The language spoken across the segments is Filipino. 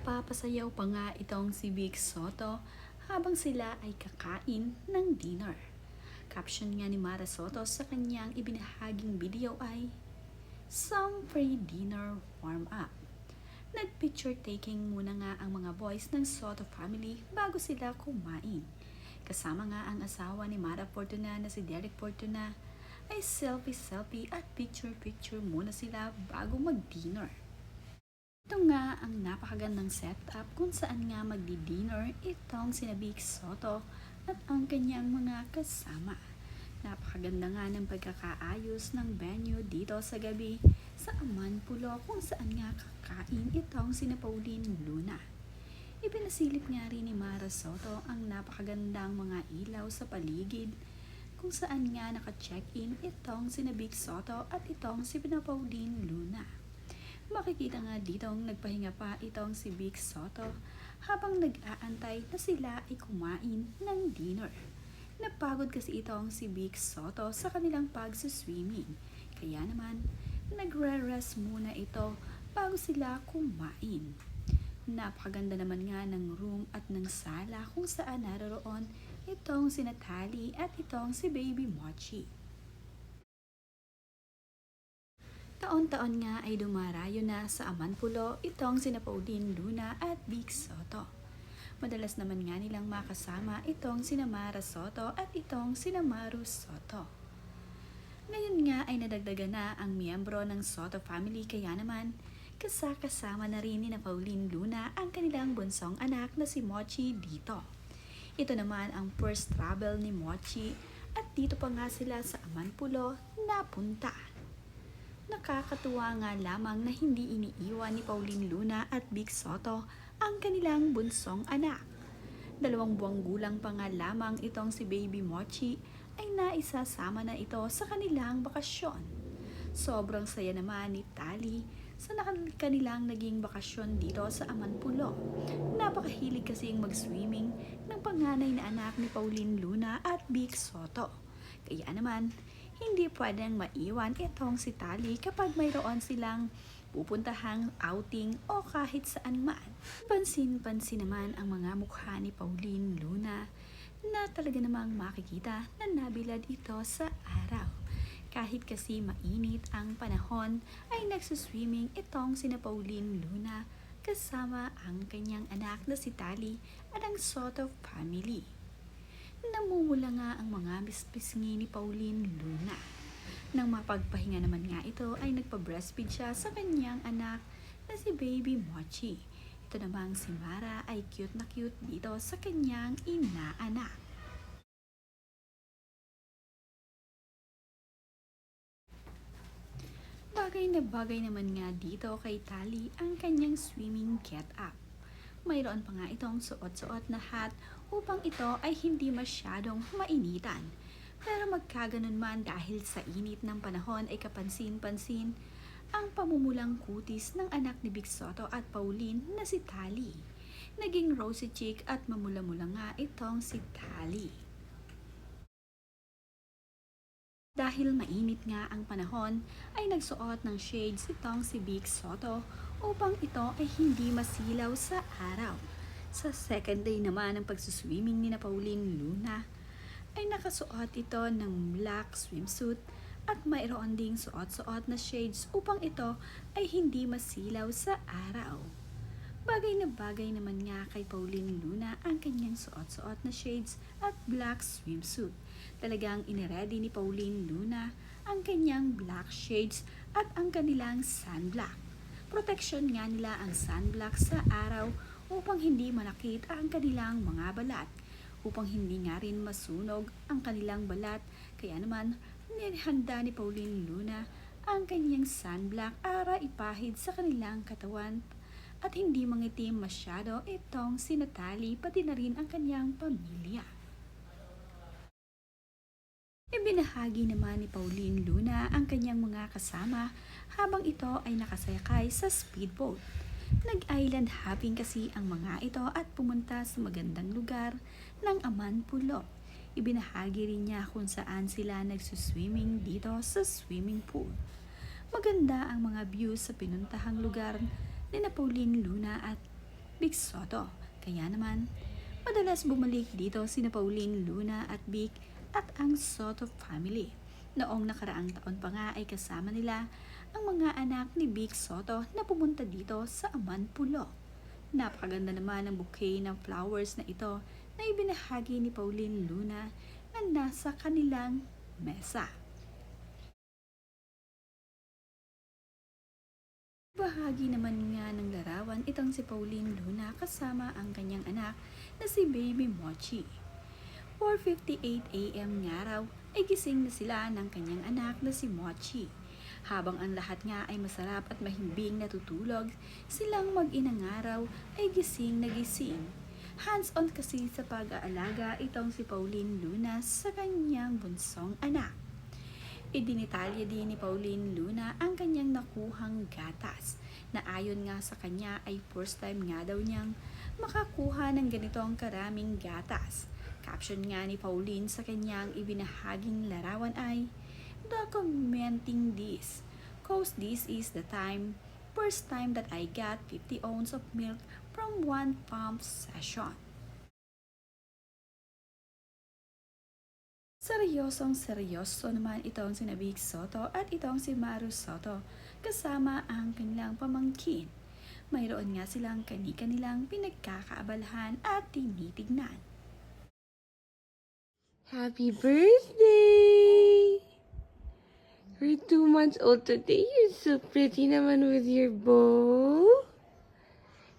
Napapasayaw pa nga itong si Vic Soto habang sila ay kakain ng dinner. Caption nga ni Mara Soto sa kanyang ibinahaging video ay, "Some free dinner warm-up." Nag-picture taking muna nga ang mga boys ng Soto family bago sila kumain. Kasama nga ang asawa ni Mara Fortuna na si Derek Fortuna ay selfie-selfie at picture-picture muna sila bago mag-dinner. Ito nga ang napakagandang setup kung saan nga magdi-dinner itong sina Vic Soto at ang kanyang mga kasama. Napakaganda nga ng pagkakaayos ng venue dito sa gabi sa Amanpulo kung saan nga kakain itong sina Pauline Luna. Ipinasilip nga rin ni Mara Soto ang napakagandang mga ilaw sa paligid kung saan nga naka-check-in itong sina Vic Soto at itong si Pauline Luna. Makikita nga ditong nagpahinga pa itong si Vic Soto habang nag-aantay na sila ay kumain ng dinner. Napagod kasi itong si Vic Soto sa kanilang pag-swimming. Kaya naman, nagre-rest muna ito bago sila kumain. Napakaganda naman nga ng room at ng sala kung saan naroroon itong si Natalie at itong si Baby Mochi. Taon-taon nga ay dumarayo na sa Amanpulo itong sina Pauline Luna at Vic Soto. Madalas naman nga nilang makasama itong sina Mara Soto at itong sina Maru Soto. Ngayon nga ay nadagdagan na ang miyembro ng Soto family kaya naman kasama na rin ni na Pauline Luna ang kanilang bunsong anak na si Mochi dito. Ito naman ang first travel ni Mochi at dito pa nga sila sa Amanpulo napunta. Nakakatuwa nga lamang na hindi iniiwan ni Pauline Luna at Vic Soto ang kanilang bunsong anak. 2 buwang gulang pa nga lamang itong si Baby Mochi ay naisasama na ito sa kanilang bakasyon. Sobrang saya naman ni Tali sa kanilang naging bakasyon dito sa Amanpulo. Napakahilig kasing mag-swimming ng panganay na anak ni Pauline Luna at Vic Soto. Kaya naman, hindi pwedeng maiwan itong si Tali kapag mayroon silang pupuntahang outing o kahit saan man. Pansin-pansin naman ang mga mukha ni Pauline Luna na talaga namang makikita na nabilad ito sa araw. Kahit kasi mainit ang panahon ay nagsuswimming itong sina Pauline Luna kasama ang kanyang anak na si Tali at ang Soto family. Namumula nga ang mga pisngi ni Pauline Luna. Nang mapagpahinga naman nga ito ay nagpa-breastfeed siya sa kanyang anak na si Baby Mochi. Ito namang si Mara ay cute na cute dito sa kanyang inaanak. Bagay na bagay naman nga dito kay Tali ang kanyang swimming get-up. Mayroon pa nga itong suot-suot na hat upang ito ay hindi masyadong mainitan. Pero magkaganon man dahil sa init ng panahon ay kapansin-pansin ang pamumulang kutis ng anak ni Vic Soto at Pauline na si Tali. Naging rosy cheek at mamula-mula nga itong si Tali. Dahil mainit nga ang panahon ay nagsuot ng shades itong si Vic Soto upang ito ay hindi masilaw sa araw. Sa second day naman ng pagsuswimming ni na Pauline Luna ay nakasuot ito ng black swimsuit at mayroon ding suot-suot na shades upang ito ay hindi masilaw sa araw. Bagay na bagay naman nga kay Pauline Luna ang kanyang suot-suot na shades at black swimsuit. Talagang iniready ni Pauline Luna ang kanyang black shades at ang kanilang sunblock. Proteksyon nga nila ang sunblock sa araw upang hindi manakit ang kanilang mga balat, upang hindi nga rin masunog ang kanilang balat. Kaya naman, nihanda ni Pauline Luna ang kanyang sunblock para ipahid sa kanilang katawan at hindi mangitim masyado itong si Natalie pati na rin ang kanyang pamilya. Ibinahagi naman ni Pauline Luna ang kanyang mga kasama habang ito ay nakasakay sa speedboat. Nag-island hopping kasi ang mga ito at pumunta sa magandang lugar ng Amanpulo. Ibinahagi rin niya kung saan sila nagsuswimming dito sa swimming pool. Maganda ang mga views sa pinuntahang lugar ni na Pauline Luna at Big Soto. Kaya naman, madalas bumalik dito sina Pauline Luna at Big at ang Soto family. Noong nakaraang taon pa nga ay kasama nila ang mga anak ni Big Soto na pumunta dito sa Amanpulo. Napakaganda naman ang bouquet ng flowers na ito na ibinahagi ni Pauline Luna na nasa kanilang mesa. Bahagi naman nga ng larawan itong si Pauline Luna kasama ang kanyang anak na si Baby Mochi. 4:58 AM nga raw ay gising na sila ng kanyang anak na si Mochi. Habang ang lahat nga ay masarap at mahimbing natutulog, silang mag-ina nga raw ay gising na gising. Hands-on kasi sa pag-aalaga itong si Pauline Luna sa kanyang bunsong anak. Idinitalya din ni Pauline Luna ang kanyang nakuhang gatas na ayon nga sa kanya ay first time nga daw niyang makakuha ng ganitong karaming gatas. Caption nga ni Pauline sa kanyang ibinahaging larawan ay, "Documenting this, cause this is the first time that I got 50 ounces of milk from one pump session." Seryosong seryoso naman itong si Big Soto at itong si Maru Soto kasama ang kanilang pamangkin. Mayroon nga silang kani-kanilang pinagkakaabalahan at tinitignan. Happy birthday! You're 2 months old today. You're so pretty naman with your bow.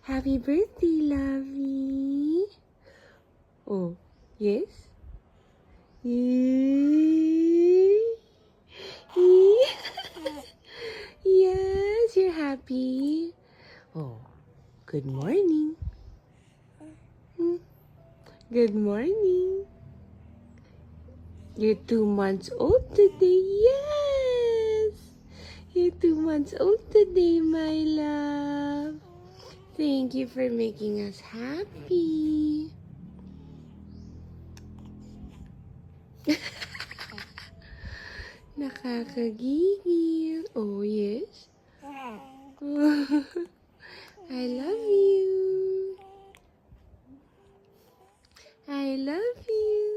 Happy birthday, Lovey. Oh, yes? Yes, you're happy. Oh, good morning. Good morning. You're 2 months old today. Yes. You're 2 months old today, my love. Thank you for making us happy. Nakakagigil. Oh, yes. I love you. I love you.